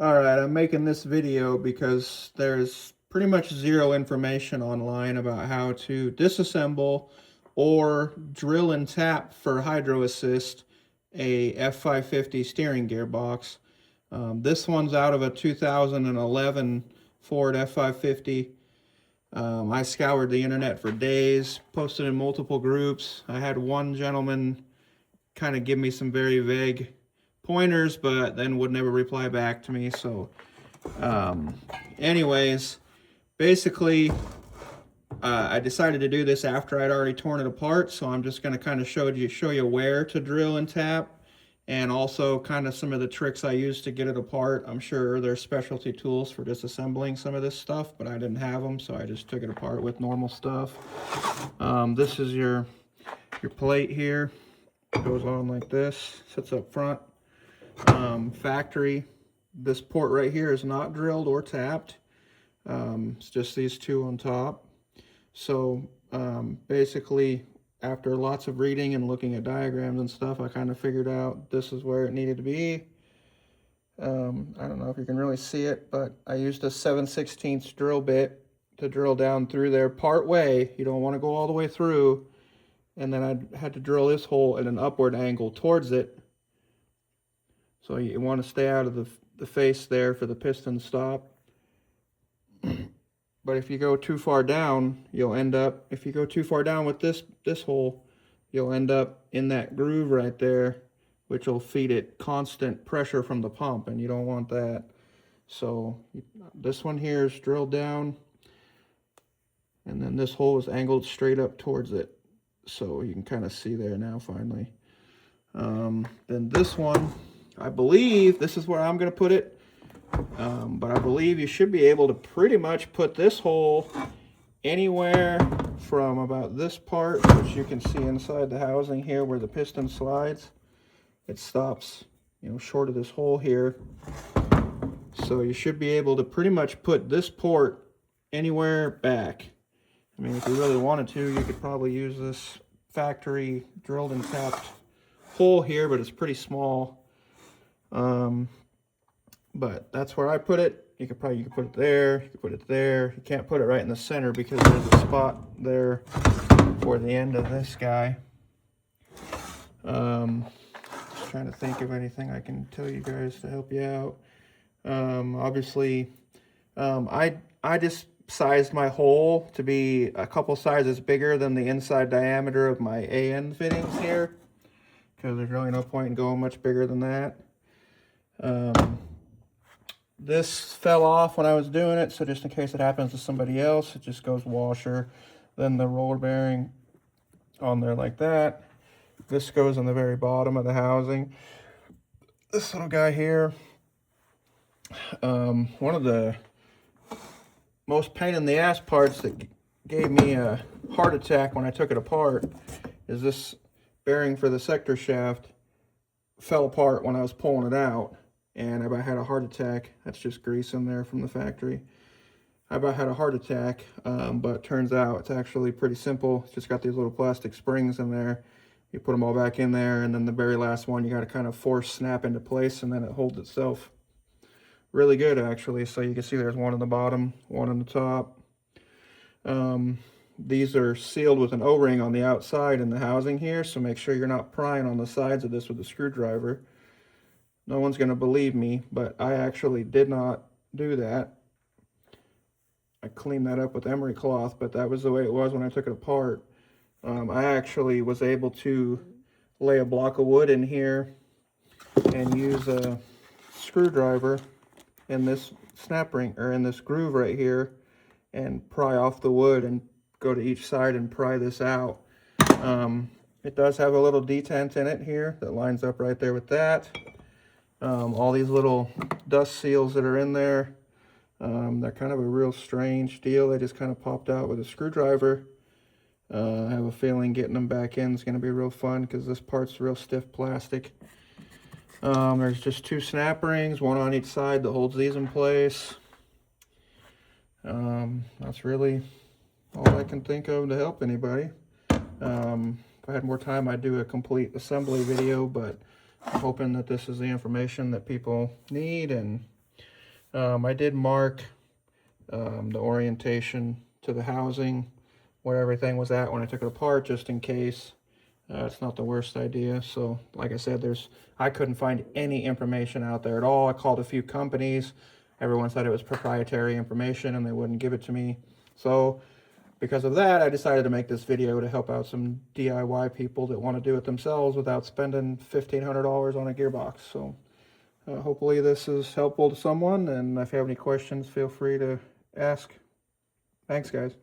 Alright, I'm making this video because there's pretty much zero information online about how to disassemble or drill and tap for hydro assist a f550 steering gearbox. This one's out of a 2011 Ford f550. I scoured the internet for days, posted in multiple groups. I had one gentleman kind of give me some very vague pointers, but then would never reply back to me. So anyways, basically I decided to do this after I'd already torn it apart, so I'm just going to kind of show you where to drill and tap, and also kind of some of the tricks I used to get it apart. I'm sure there's specialty tools for disassembling some of this stuff, but I didn't have them, so I just took it apart with normal stuff. This is your plate here. It goes on like this, sits up front. Factory, this port right here is not drilled or tapped. It's just these two on top. So basically, after lots of reading and looking at diagrams and stuff, I kind of figured out this is where it needed to be. I don't know if you can really see it, but I used a 7/16 drill bit to drill down through there part way. You don't want to go all the way through. And then I had to drill this hole at an upward angle towards it. So you want to stay out of the face there for the piston stop. But if you go too far down, you'll end up, if you go too far down with this hole, you'll end up in that groove right there, which will feed it constant pressure from the pump, and you don't want that. So this one here is drilled down, and then this hole is angled straight up towards it. So you can kind of see there now finally. Then this one, I believe this is where I'm going to put it. But I believe you should be able to pretty much put this hole anywhere from about this part, which you can see inside the housing here where the piston slides. It stops, short of this hole here. So you should be able to pretty much put this port anywhere back. I mean, if you really wanted to, you could probably use this factory drilled and tapped hole here, but it's pretty small. But that's where I put it. You could put it there, you could put it there. You can't put it right in the center because there's a spot there for the end of this guy. Just trying to think of anything I can tell you guys to help you out. Obviously, I just sized my hole to be a couple sizes bigger than the inside diameter of my AN fittings here, because there's really no point in going much bigger than that. This fell off when I was doing it, so just in case it happens to somebody else, it just goes washer, then the roller bearing on there like that. This goes on the very bottom of the housing. This little guy here, one of the most pain in the ass parts that gave me a heart attack when I took it apart is this bearing for the sector shaft fell apart when I was pulling it out, and I about had a heart attack. That's just grease in there from the factory. I about had a heart attack, but it turns out it's actually pretty simple. It's just got these little plastic springs in there. You put them all back in there, and then the very last one you got to kind of force snap into place, and then it holds itself really good, actually. So you can see there's one on the bottom, one on the top. These are sealed with an O-ring on the outside in the housing here, so make sure you're not prying on the sides of this with a screwdriver. No one's going to believe me, but I actually did not do that. I cleaned that up with emery cloth, but that was the way it was when I took it apart. I actually was able to lay a block of wood in here and use a screwdriver in this snap ring, or in this groove right here, and pry off the wood and go to each side and pry this out. It does have a little detent in it here that lines up right there with that. All these little dust seals that are in there, they're kind of a real strange deal. They just kind of popped out with a screwdriver. I have a feeling getting them back in is going to be real fun because this part's real stiff plastic. There's just two snap rings, one on each side that holds these in place. That's really all I can think of to help anybody. If I had more time, I'd do a complete assembly video, but I'm hoping that this is the information that people need, and I did mark the orientation to the housing, where everything was at when I took it apart, just in case. It's not the worst idea. So like I said, I couldn't find any information out there at all. I called a few companies. Everyone said it was proprietary information and they wouldn't give it to me. So because of that, I decided to make this video to help out some DIY people that want to do it themselves without spending $1,500 on a gearbox. So hopefully this is helpful to someone, and if you have any questions, feel free to ask. Thanks, guys.